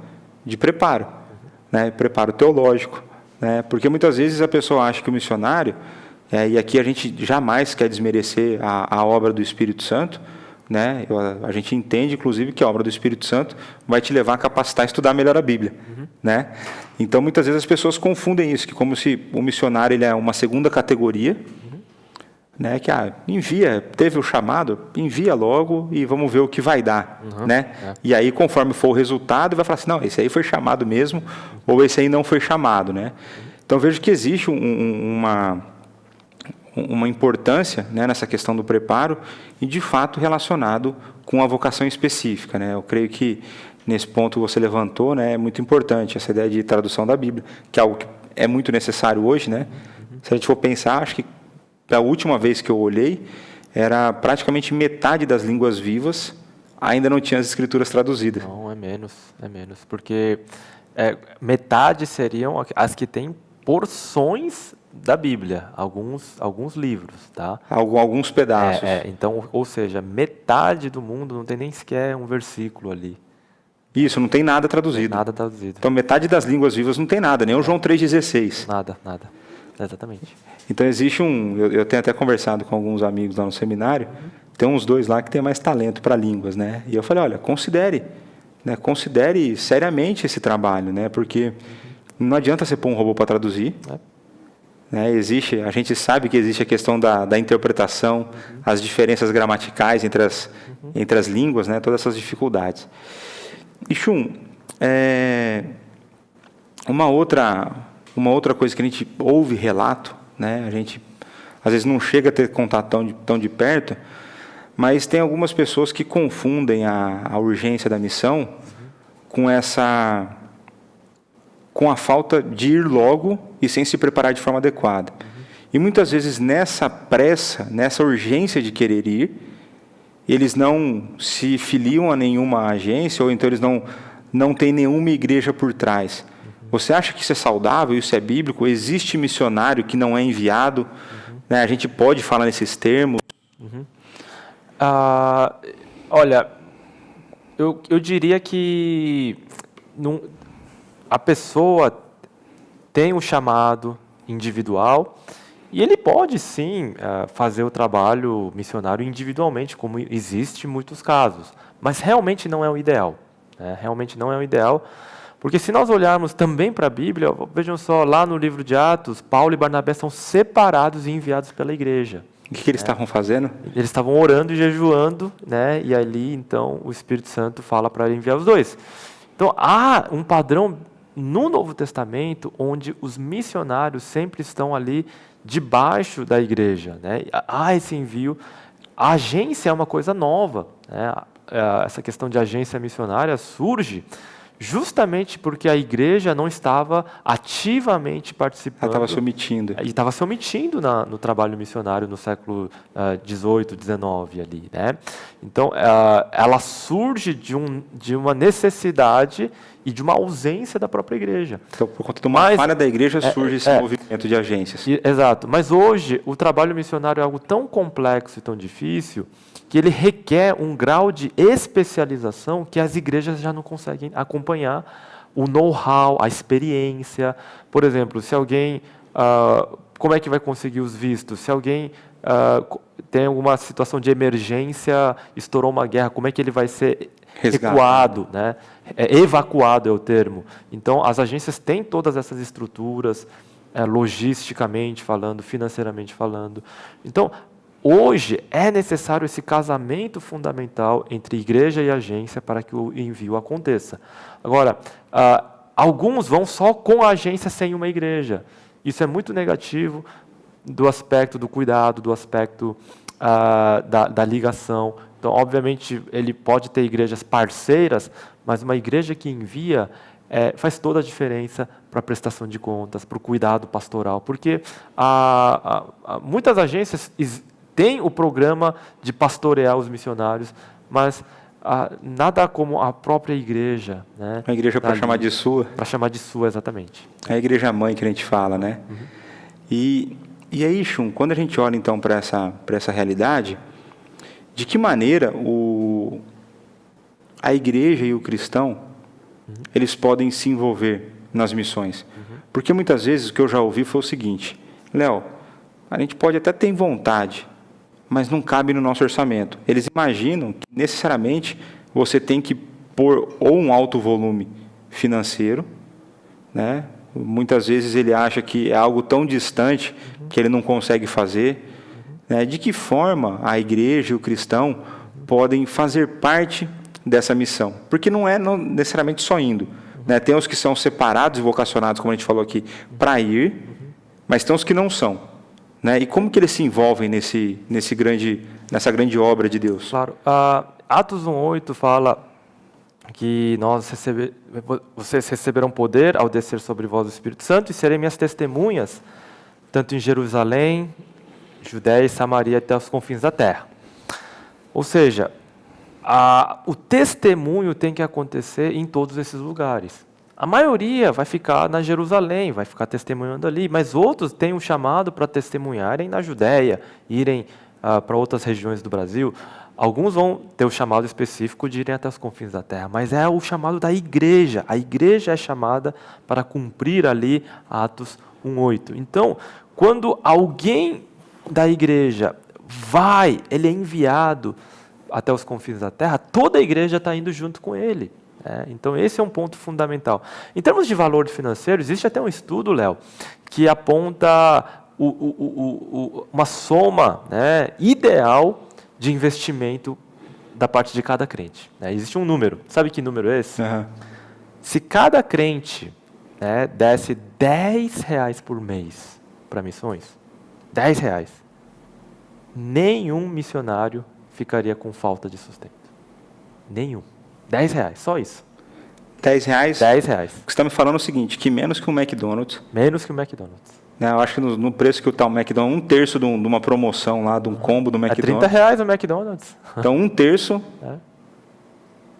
de preparo, né? Preparo teológico, né? Porque muitas vezes a pessoa acha que o missionário, e aqui a gente jamais quer desmerecer a obra do Espírito Santo, né? A gente entende, inclusive, que a obra do Espírito Santo vai te levar a capacitar a estudar melhor a Bíblia, né? Então, muitas vezes as pessoas confundem isso, que como se o missionário ele é uma segunda categoria, né, que teve o chamado, envia logo e vamos ver o que vai dar, né? E aí, conforme for o resultado, vai falar assim, não, esse aí foi chamado mesmo, ou esse aí não foi chamado, né? Então, vejo que existe uma importância, né, nessa questão do preparo e, de fato, relacionado com a vocação específica, né? Eu creio que, nesse ponto que você levantou, né, é muito importante essa ideia de tradução da Bíblia, que é algo que é muito necessário hoje, né? Se a gente for pensar, acho que da última vez que eu olhei, era praticamente metade das línguas vivas ainda não tinha as escrituras traduzidas. Não, é menos, porque metade seriam as que têm porções da Bíblia, alguns livros, tá? Alguns pedaços. Então, ou seja, metade do mundo não tem nem sequer um versículo ali. Isso, não tem nada traduzido. Nada traduzido. Então, metade das línguas vivas não tem nada, nem o João 3,16. Nada. Exatamente. Então, existe eu tenho até conversado com alguns amigos lá no seminário, tem uns 2 lá que tem mais talento para línguas, né? E eu falei, olha, considere seriamente esse trabalho, né? Porque não adianta você pôr um robô para traduzir, né? A gente sabe que existe a questão da interpretação, as diferenças gramaticais entre as línguas, né? Todas essas dificuldades. E, Chum, uma outra coisa que a gente ouve relato, né? A gente às vezes não chega a ter contato tão de perto, mas tem algumas pessoas que confundem a urgência da missão com a falta de ir logo e sem se preparar de forma adequada. E muitas vezes nessa pressa, nessa urgência de querer ir, eles não se filiam a nenhuma agência, ou então eles não têm nenhuma igreja por trás. Você acha que isso é saudável, isso é bíblico? Existe missionário que não é enviado? Né? A gente pode falar nesses termos? Olha, eu diria que a pessoa tem um chamado, individual, e ele pode sim fazer o trabalho missionário individualmente, como existe em muitos casos, mas realmente não é o ideal. Realmente não é o ideal, porque se nós olharmos também para a Bíblia, vejam só, lá no livro de Atos, Paulo e Barnabé são separados e enviados pela igreja. O que eles estavam fazendo? Eles estavam orando e jejuando, né? E ali, então, o Espírito Santo fala para enviar os dois. Então, há um padrão no Novo Testamento onde os missionários sempre estão ali debaixo da igreja, né? Há esse envio. A agência é uma coisa nova, né? Essa questão de agência missionária surge justamente porque a igreja não estava ativamente participando. Ela estava se omitindo. E estava se omitindo no trabalho missionário no século XVIII, XIX ali, né? Então, ela surge de uma necessidade e de uma ausência da própria igreja. Então, por conta de uma falha da igreja, surge esse movimento de agências. Exato. Mas hoje, o trabalho missionário é algo tão complexo e tão difícil que ele requer um grau de especialização que as igrejas já não conseguem acompanhar, o know-how, a experiência. Por exemplo, se alguém... como é que vai conseguir os vistos? Se alguém tem alguma situação de emergência, estourou uma guerra, como é que ele vai ser recuado, né? Evacuado é o termo. Então, as agências têm todas essas estruturas, logisticamente falando, financeiramente falando. Então, hoje é necessário esse casamento fundamental entre igreja e agência para que o envio aconteça. Agora, alguns vão só com a agência sem uma igreja. Isso é muito negativo do aspecto do cuidado, do aspecto da ligação. Então, obviamente, ele pode ter igrejas parceiras, mas uma igreja que envia faz toda a diferença para a prestação de contas, para o cuidado pastoral, porque muitas agências têm o programa de pastorear os missionários, mas nada como a própria igreja, né? A igreja para chamar de sua. Para chamar de sua, exatamente. É a igreja mãe que a gente fala, né? Uhum. E aí, Shun, quando a gente olha então para essa realidade, de que maneira a igreja e o cristão eles podem se envolver nas missões? Porque muitas vezes o que eu já ouvi foi o seguinte: Léo, a gente pode até ter vontade, mas não cabe no nosso orçamento. Eles imaginam que necessariamente você tem que pôr ou um alto volume financeiro, né? Muitas vezes ele acha que é algo tão distante que ele não consegue fazer. Né? De que forma a igreja e o cristão podem fazer parte dessa missão? Porque não necessariamente só indo. Né? Tem os que são separados e vocacionados, como a gente falou aqui, para ir, mas tem os que não são. Né? E como que eles se envolvem nessa grande obra de Deus? Claro. Atos 1:8 fala que vocês receberão poder ao descer sobre vós o Espírito Santo e serem minhas testemunhas, tanto em Jerusalém, Judéia e Samaria até os confins da terra. Ou seja, o testemunho tem que acontecer em todos esses lugares. A maioria vai ficar na Jerusalém, vai ficar testemunhando ali, mas outros têm um chamado para testemunharem na Judéia, irem para outras regiões do Brasil. Alguns vão ter o chamado específico de irem até os confins da terra, mas é o chamado da igreja. A igreja é chamada para cumprir ali Atos 1:8. Então, quando alguém da igreja ele é enviado até os confins da terra, toda a igreja está indo junto com ele. Então, esse é um ponto fundamental. Em termos de valor financeiro, existe até um estudo, Léo, que aponta uma soma, né, ideal de investimento da parte de cada crente. Existe um número. Sabe que número é esse? Uhum. Se cada crente desse R$10 por mês para missões, R$10, nenhum missionário ficaria com falta de sustento. Nenhum. R$10, só isso. R$10? R$10. O que você está me falando é o seguinte, que menos que um McDonald's. Menos que um McDonald's. Eu acho que no preço que está o McDonald's, 1/3 de uma promoção lá, de um combo do McDonald's. R$30 o McDonald's. Então, 1/3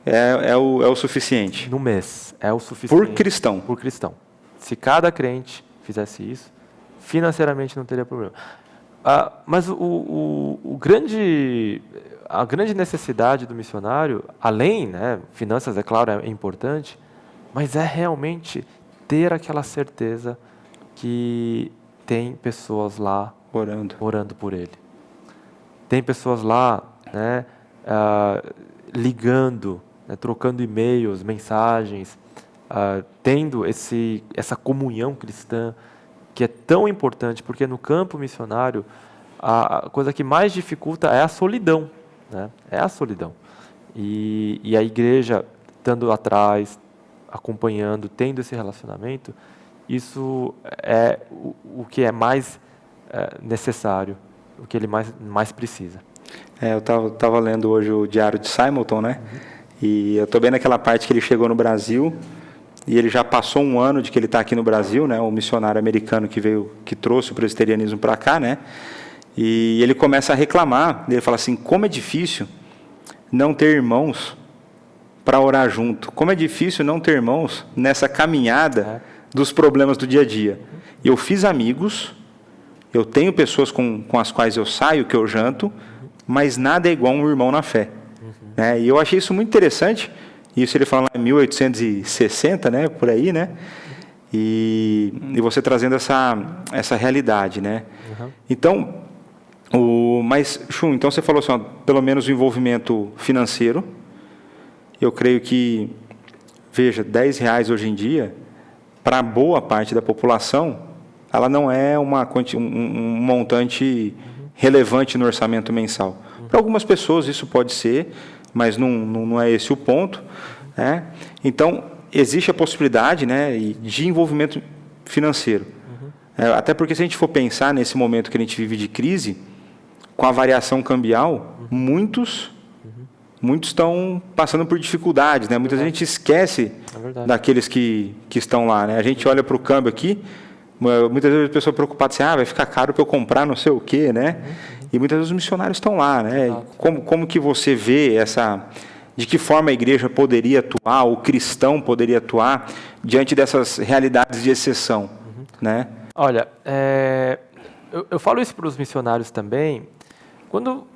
é o suficiente. No mês, é o suficiente. Por cristão. Por cristão. Se cada crente fizesse isso, financeiramente não teria problema. Mas a grande necessidade do missionário, além, finanças, é claro, é importante, mas é realmente ter aquela certeza que tem pessoas lá orando por ele. Tem pessoas lá, né, ligando, né, trocando e-mails, mensagens, tendo essa comunhão cristã que é tão importante, porque no campo missionário a coisa que mais dificulta é a solidão, né? É a solidão. E a igreja estando atrás, acompanhando, tendo esse relacionamento, isso é o que é mais necessário, o que ele mais precisa. Eu estava lendo hoje o Diário de Simonton, né? E eu estou vendo aquela parte que ele chegou no Brasil e ele já passou um ano de que ele está aqui no Brasil, né? O missionário americano que trouxe o presbiterianismo para cá, né? E ele começa a reclamar, ele fala assim, como é difícil não ter irmãos para orar junto, como é difícil não ter irmãos nessa caminhada dos problemas do dia a dia. Eu fiz amigos, eu tenho pessoas com as quais eu saio, que eu janto, mas nada é igual um irmão na fé. Né? E eu achei isso muito interessante, isso ele fala em 1860, né, por aí, né? E você trazendo essa realidade, né? Então, mas, Chum, então você falou assim, ó, pelo menos o envolvimento financeiro. Eu creio que, veja, R$10 hoje em dia, para boa parte da população, ela não é um montante relevante no orçamento mensal. Para algumas pessoas isso pode ser, mas não é esse o ponto. Né? Então, existe a possibilidade, né, de envolvimento financeiro. Até porque se a gente for pensar nesse momento que a gente vive de crise, com a variação cambial, muitos estão passando por dificuldades, né? Muitas vezes a gente esquece daqueles que estão lá, né? A gente olha para o câmbio aqui, muitas vezes a pessoa preocupada assim, vai ficar caro para eu comprar não sei o quê, né? E muitas vezes os missionários estão lá, né? Como que você vê de que forma a igreja poderia atuar, o cristão poderia atuar diante dessas realidades de exceção, né? Olha, eu falo isso para os missionários também.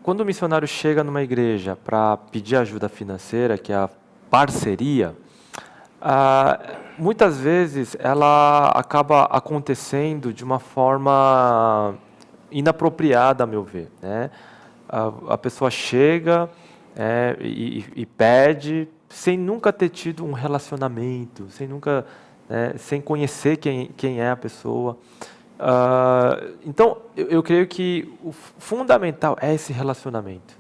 Quando o missionário chega numa igreja para pedir ajuda financeira, que é a parceria, muitas vezes ela acaba acontecendo de uma forma inapropriada, a meu ver. Né? A pessoa chega e pede sem nunca ter tido um relacionamento, sem conhecer quem é a pessoa. Então, eu creio que o fundamental é esse relacionamento.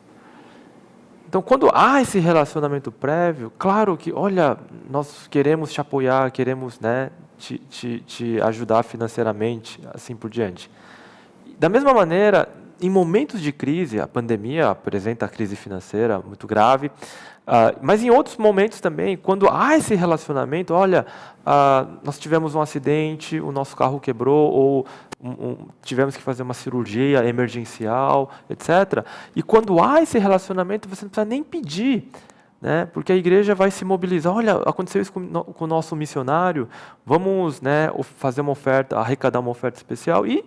Então, quando há esse relacionamento prévio, claro que, olha, nós queremos te apoiar, queremos, né, te ajudar financeiramente, assim por diante. Da mesma maneira, em momentos de crise, a pandemia apresenta a crise financeira muito grave, mas em outros momentos também, quando há esse relacionamento, olha, nós tivemos um acidente, o nosso carro quebrou, ou tivemos que fazer uma cirurgia emergencial, etc. E quando há esse relacionamento, você não precisa nem pedir, né? Porque a igreja vai se mobilizar. Olha, aconteceu isso com o nosso missionário, vamos, né, fazer uma oferta, arrecadar uma oferta especial, e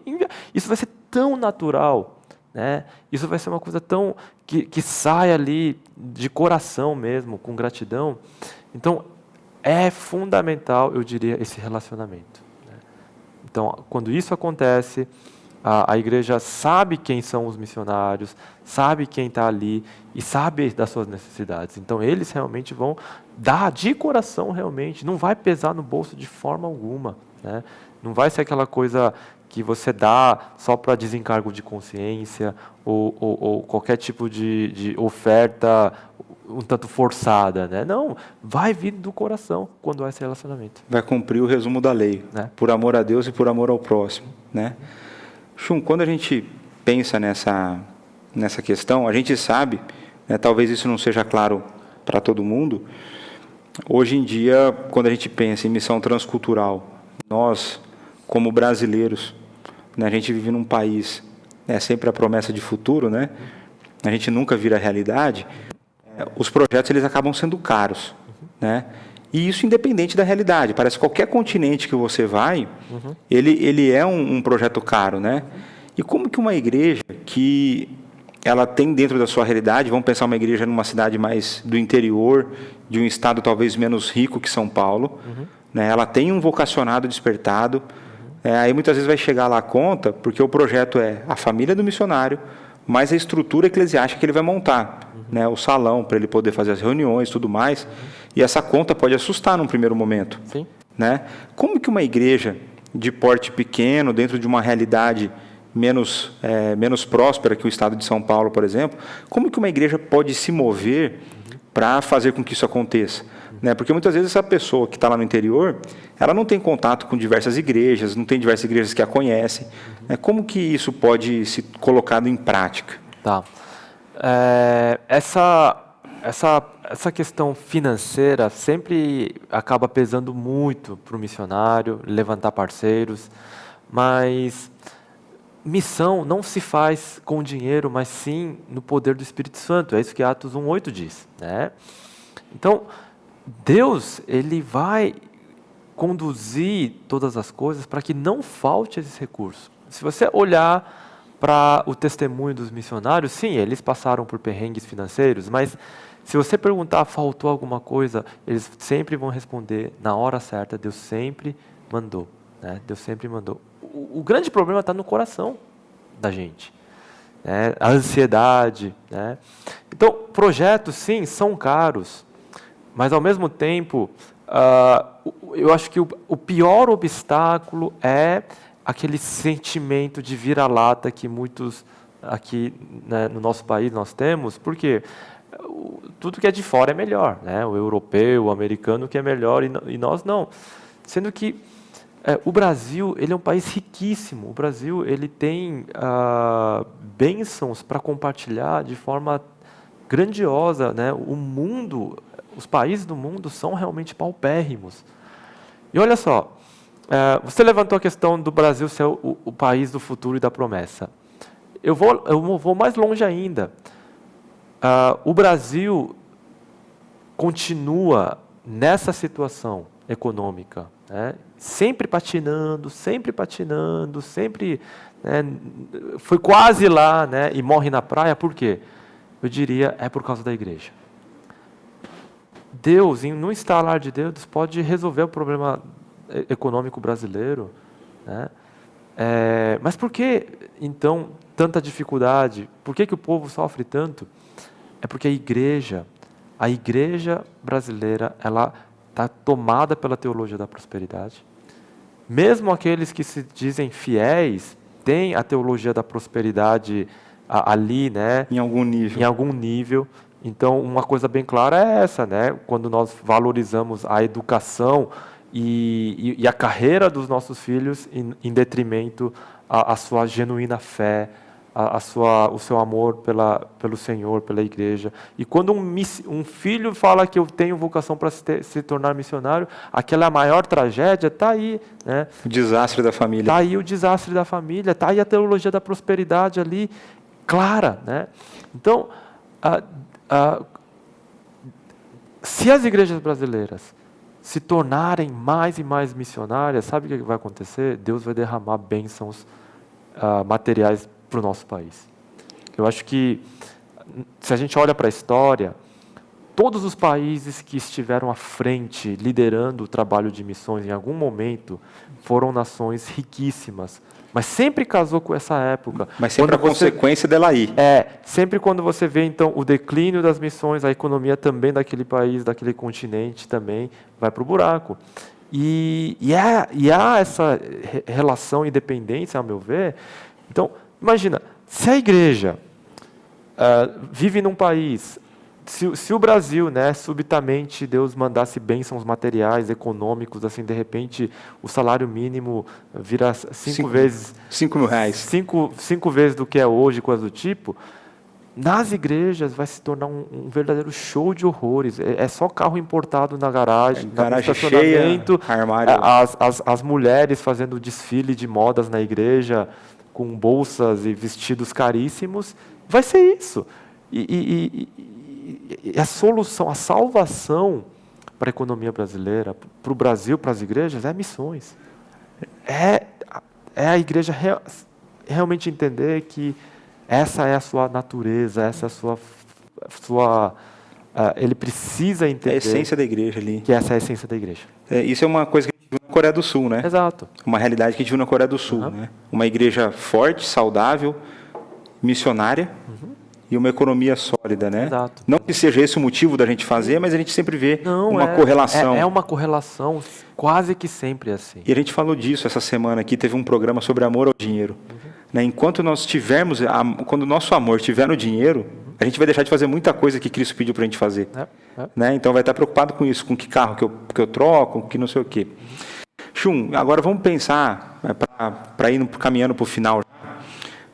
isso vai ser tão natural. Né? Isso vai ser uma coisa tão que sai ali de coração mesmo, com gratidão. Então, é fundamental, eu diria, esse relacionamento. Né? Então, quando isso acontece, a igreja sabe quem são os missionários, sabe quem está ali e sabe das suas necessidades. Então, eles realmente vão dar de coração, realmente. Não vai pesar no bolso de forma alguma. Né? Não vai ser aquela coisa que você dá só para desencargo de consciência ou qualquer tipo de oferta um tanto forçada, né? Não, vai vir do coração quando há esse relacionamento. Vai cumprir o resumo da lei, né? Por amor a Deus e por amor ao próximo, né? Chum, quando a gente pensa nessa questão, a gente sabe, né, talvez isso não seja claro para todo mundo, hoje em dia, quando a gente pensa em missão transcultural, nós, como brasileiros, né, a gente vive num país, sempre a promessa de futuro, né? A gente nunca vira realidade. Os projetos eles acabam sendo caros, né? E isso independente da realidade. Parece que qualquer continente que você vai, ele é um projeto caro, né? E como que uma igreja que ela tem dentro da sua realidade, vamos pensar uma igreja numa cidade mais do interior, de um estado talvez menos rico que São Paulo, né? Ela tem um vocacionado despertado, Aí muitas vezes vai chegar lá a conta, porque o projeto é a família do missionário, mais a estrutura eclesiástica que ele vai montar, né? O salão para ele poder fazer as reuniões, tudo mais. E essa conta pode assustar num primeiro momento. Sim. Né? Como que uma igreja de porte pequeno, dentro de uma realidade menos próspera que o estado de São Paulo, por exemplo, como que uma igreja pode se mover para fazer com que isso aconteça? Né? Porque muitas vezes essa pessoa que está lá no interior, ela não tem contato com diversas igrejas, não tem diversas igrejas que a conhecem. Né? Como que isso pode ser colocado em prática? Tá. Essa questão financeira sempre acaba pesando muito para o missionário, levantar parceiros, mas missão não se faz com dinheiro, mas sim no poder do Espírito Santo. É isso que Atos 1:8 diz, né? Então, Deus, ele vai conduzir todas as coisas para que não falte esse recurso. Se você olhar para o testemunho dos missionários, sim, eles passaram por perrengues financeiros, mas se você perguntar, faltou alguma coisa, eles sempre vão responder na hora certa, Deus sempre mandou, né? Deus sempre mandou. O grande problema está no coração da gente, né? A ansiedade, né? Então, projetos, sim, são caros, mas, ao mesmo tempo, eu acho que o pior obstáculo é aquele sentimento de vira-lata que muitos aqui, né, no nosso país nós temos, porque tudo que é de fora é melhor, né? O europeu, o americano que é melhor e nós não. Sendo que o Brasil, ele é um país riquíssimo. O Brasil, ele tem bênçãos para compartilhar de forma grandiosa, né? O mundo, os países do mundo são realmente paupérrimos. E olha só, você levantou a questão do Brasil ser o país do futuro e da promessa. Eu vou mais longe ainda. O Brasil continua nessa situação econômica, né? Sempre patinando, sempre, né, foi quase lá, né, e morre na praia. Por quê? Eu diria, é por causa da igreja. Deus, em um estalar de dedos, pode resolver o problema econômico brasileiro, né? Mas por que, então, tanta dificuldade? Por que o povo sofre tanto? É porque a igreja brasileira, ela está tomada pela teologia da prosperidade. Mesmo aqueles que se dizem fiéis, têm a teologia da prosperidade ali, né? Em algum nível. Então, uma coisa bem clara é essa, né? Quando nós valorizamos a educação e a carreira dos nossos filhos em detrimento à sua genuína fé, o seu amor pelo Senhor, pela igreja. E quando um filho fala que eu tenho vocação para se tornar missionário, aquela maior tragédia está aí, né? O desastre da família. Está aí o desastre da família, está aí a teologia da prosperidade ali, clara, né? Então, se as igrejas brasileiras se tornarem mais e mais missionárias, sabe o que vai acontecer? Deus vai derramar bênçãos materiais para o nosso país. Eu acho que, se a gente olha para a história, todos os países que estiveram à frente, liderando o trabalho de missões em algum momento, foram nações riquíssimas, mas sempre casou com essa época. Mas sempre quando a consequência dela aí. Sempre quando você vê, então, o declínio das missões, a economia também daquele país, daquele continente também, vai para o buraco. E há essa relação e dependência, a meu ver. Então, imagina, se a igreja vive num país, se o Brasil, né, subitamente Deus mandasse bênçãos materiais, econômicos, assim, de repente o salário mínimo vira 5 vezes... 5 mil reais. 5 vezes do que é hoje, coisa do tipo, nas igrejas vai se tornar um verdadeiro show de horrores. É só carro importado na garagem, no estacionamento, cheia, armário. As mulheres fazendo desfile de modas na igreja, com bolsas e vestidos caríssimos. Vai ser isso. E a solução, a salvação para a economia brasileira, para o Brasil, para as igrejas, é missões. É a igreja realmente entender que essa é a sua natureza, essa é a sua ele precisa entender. É a essência da igreja ali. Que essa é a essência da igreja. Isso é uma coisa que a gente viu na Coreia do Sul, né? Exato. Uma realidade que a gente viu na Coreia do Sul, né? Uma igreja forte, saudável, missionária e uma economia sólida, né? Exato. Não que seja esse o motivo da gente fazer, mas a gente sempre vê uma correlação. É uma correlação quase que sempre assim. E a gente falou disso essa semana aqui, teve um programa sobre amor ao dinheiro. Né? Enquanto nós tivermos, quando o nosso amor estiver no dinheiro, a gente vai deixar de fazer muita coisa que Cristo pediu para a gente fazer. Né? Então vai estar preocupado com isso, com que carro que eu troco, que não sei o quê. Chum, agora vamos pensar, para ir caminhando para o final,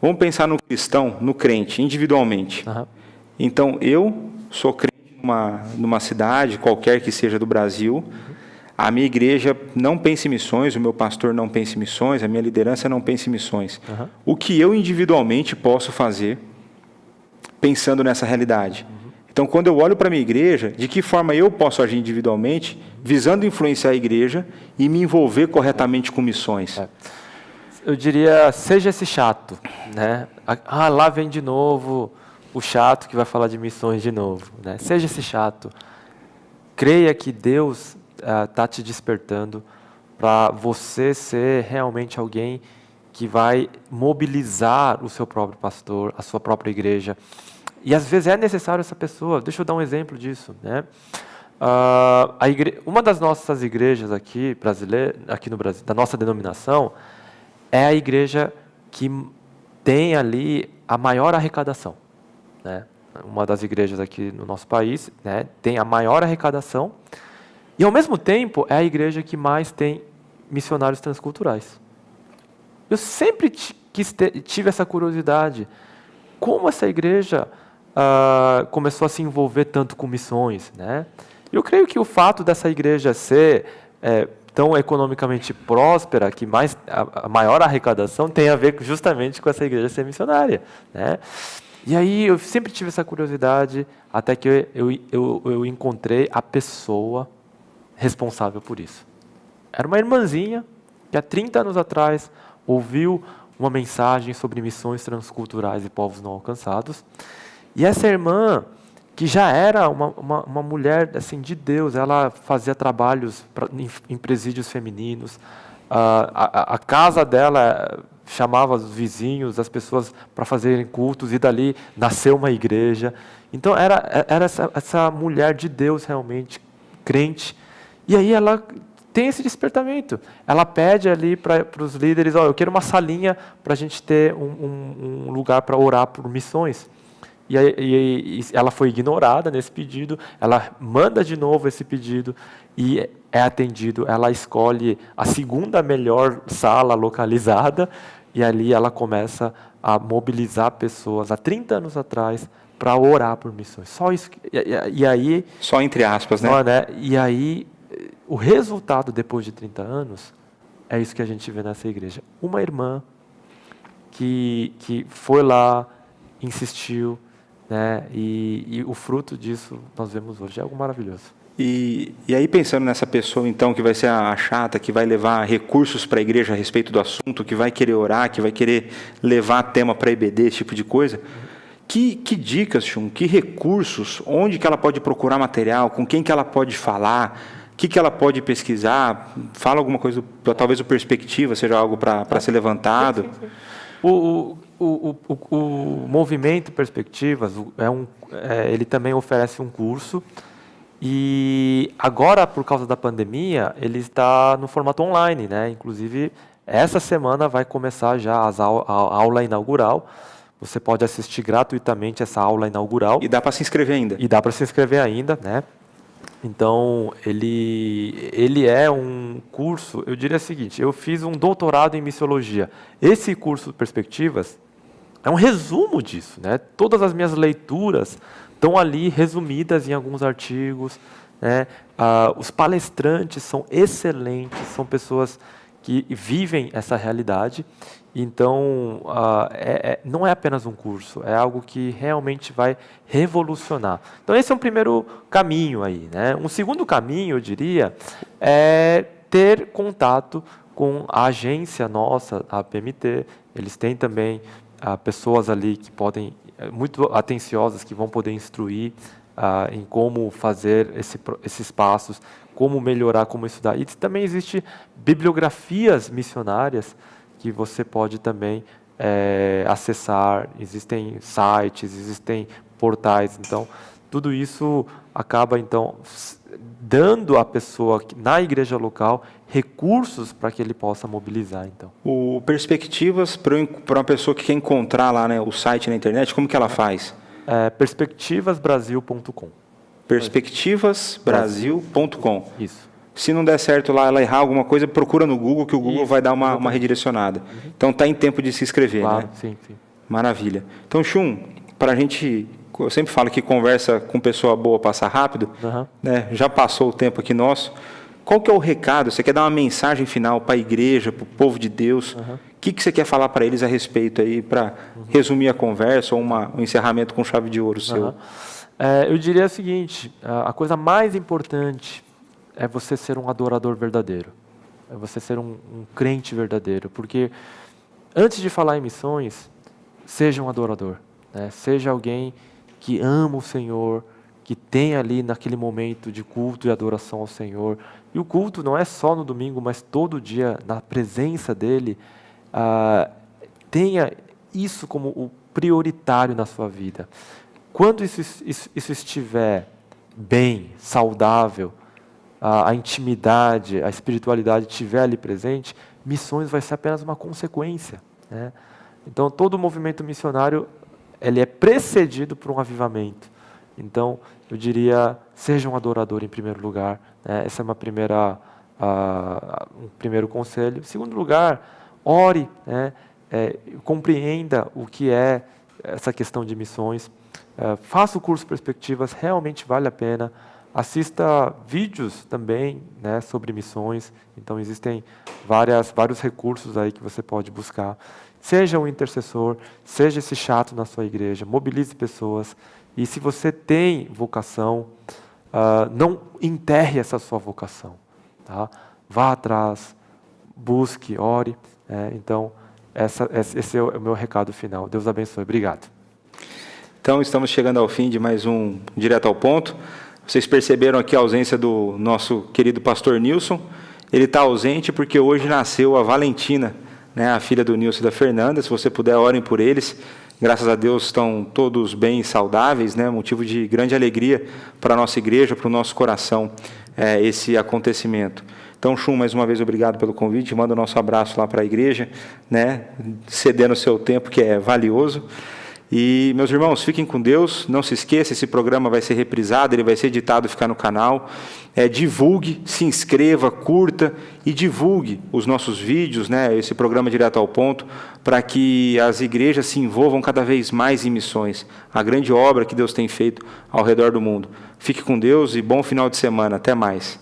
vamos pensar no cristão, no crente, individualmente. Então, eu sou crente numa cidade, qualquer que seja do Brasil, a minha igreja não pensa em missões, o meu pastor não pensa em missões, a minha liderança não pensa em missões. O que eu individualmente posso fazer pensando nessa realidade? Então, quando eu olho para a minha igreja, de que forma eu posso agir individualmente, visando influenciar a igreja e me envolver corretamente com missões? Eu diria, seja esse chato, né? Lá vem de novo o chato que vai falar de missões de novo, né? Seja esse chato. Creia que Deus está te despertando para você ser realmente alguém que vai mobilizar o seu próprio pastor, a sua própria igreja. E às vezes é necessário essa pessoa. Deixa eu dar um exemplo disso, né? Uma das nossas igrejas aqui no Brasil, da nossa denominação, é a igreja que tem ali a maior arrecadação, né? Uma das igrejas aqui no nosso país, né, tem a maior arrecadação e, ao mesmo tempo, é a igreja que mais tem missionários transculturais. Eu sempre tive essa curiosidade. Como essa igreja começou a se envolver tanto com missões, né? Eu creio que o fato dessa igreja ser tão economicamente próspera, que a maior arrecadação tem a ver justamente com essa igreja ser missionária, né? E aí eu sempre tive essa curiosidade, até que eu encontrei a pessoa responsável por isso. Era uma irmãzinha que há 30 anos atrás ouviu uma mensagem sobre missões transculturais e povos não alcançados. E essa irmã, que já era uma mulher assim, de Deus, ela fazia trabalhos em presídios femininos. A casa dela chamava os vizinhos, as pessoas para fazerem cultos, e dali nasceu uma igreja. Então era essa mulher de Deus realmente, crente. E aí ela tem esse despertamento. Ela pede ali para os líderes, eu quero uma salinha para a gente ter um lugar para orar por missões. E ela foi ignorada nesse pedido, ela manda de novo esse pedido e é atendido. Ela escolhe a segunda melhor sala localizada e ali ela começa a mobilizar pessoas há 30 anos atrás para orar por missões. Só isso. E aí... Só entre aspas, né? E aí, o resultado depois de 30 anos é isso que a gente vê nessa igreja. Uma irmã que foi lá, insistiu, né? E o fruto disso nós vemos hoje. É algo maravilhoso. E aí, pensando nessa pessoa, então, que vai ser a chata, que vai levar recursos para a igreja a respeito do assunto, que vai querer orar, que vai querer levar tema para a IBD, esse tipo de coisa, que dicas, Chum, que recursos, onde que ela pode procurar material, com quem que ela pode falar, o que ela pode pesquisar? Fala alguma coisa, talvez o Perspectiva seja algo para ser levantado. O movimento Perspectivas, ele também oferece um curso. E agora, por causa da pandemia, ele está no formato online, né? Inclusive, essa semana vai começar já a aula inaugural. Você pode assistir gratuitamente essa aula inaugural. E dá para se inscrever ainda. E dá para se inscrever ainda, né? Então, ele é um curso, eu diria o seguinte, eu fiz um doutorado em missiologia. Esse curso Perspectivas é um resumo disso, né? Todas as minhas leituras estão ali resumidas em alguns artigos, né? Os palestrantes são excelentes, são pessoas que vivem essa realidade. Então, não é apenas um curso, é algo que realmente vai revolucionar. Então, esse é um primeiro caminho aí, né? Um segundo caminho, eu diria, é ter contato com a agência nossa, a PMT. Eles têm também pessoas ali que podem, muito atenciosas, que vão poder instruir em como fazer esses passos, como melhorar, como estudar. E também existe bibliografias missionárias que você pode também acessar, existem sites, existem portais, então tudo isso acaba então dando à pessoa na igreja local recursos para que ele possa mobilizar. Então, o Perspectivas, para uma pessoa que quer encontrar lá, né, o site na internet, como que ela faz? Perspectivasbrasil.com. Perspectivasbrasil.com. Isso. Se não der certo lá, ela errar alguma coisa, procura no Google, que o Google vai dar uma redirecionada. Então está em tempo de se inscrever, claro, né? Sim. Maravilha. Então, Chum, para a gente, eu sempre falo que conversa com pessoa boa passa rápido, né? Já passou o tempo aqui nosso. Qual que é o recado? Você quer dar uma mensagem final para a igreja, para o povo de Deus? O que você quer falar para eles a respeito aí, para resumir a conversa ou um encerramento com chave de ouro seu? Eu diria o seguinte, a coisa mais importante é você ser um adorador verdadeiro, é você ser um crente verdadeiro, porque antes de falar em missões, seja um adorador, né? Seja alguém que ama o Senhor, que tem ali naquele momento de culto e adoração ao Senhor. E o culto não é só no domingo, mas todo dia, na presença dEle, tenha isso como o prioritário na sua vida. Quando isso estiver bem, saudável, a intimidade, a espiritualidade estiver ali presente, missões vai ser apenas uma consequência, né? Então, todo movimento missionário ele é precedido por um avivamento. Então, eu diria, seja um adorador em primeiro lugar, né? Esse é um primeiro conselho. Em segundo lugar, ore, né? Compreenda o que é essa questão de missões. Faça o curso Perspectivas, realmente vale a pena. Assista vídeos também, né, sobre missões. Então, existem vários recursos aí que você pode buscar. Seja um intercessor, seja esse chato na sua igreja, mobilize pessoas. E se você tem vocação, não enterre essa sua vocação. Tá? Vá atrás, busque, ore. Então, esse é o meu recado final. Deus abençoe. Obrigado. Então, estamos chegando ao fim de mais um Direto ao Ponto. Vocês perceberam aqui a ausência do nosso querido pastor Nilson. Ele está ausente porque hoje nasceu a Valentina, né, a filha do Nilson e da Fernanda. Se você puder, orem por eles. Graças a Deus estão todos bem e saudáveis, né? Motivo de grande alegria para a nossa igreja, para o nosso coração, esse acontecimento. Então, Chum, mais uma vez, obrigado pelo convite. Manda o nosso abraço lá para a igreja, né? Cedendo o seu tempo, que é valioso. E, meus irmãos, fiquem com Deus. Não se esqueça, esse programa vai ser reprisado, ele vai ser editado e ficar no canal. Divulgue, se inscreva, curta e divulgue os nossos vídeos, né, esse programa Direto ao Ponto, para que as igrejas se envolvam cada vez mais em missões. A grande obra que Deus tem feito ao redor do mundo. Fique com Deus e bom final de semana. Até mais.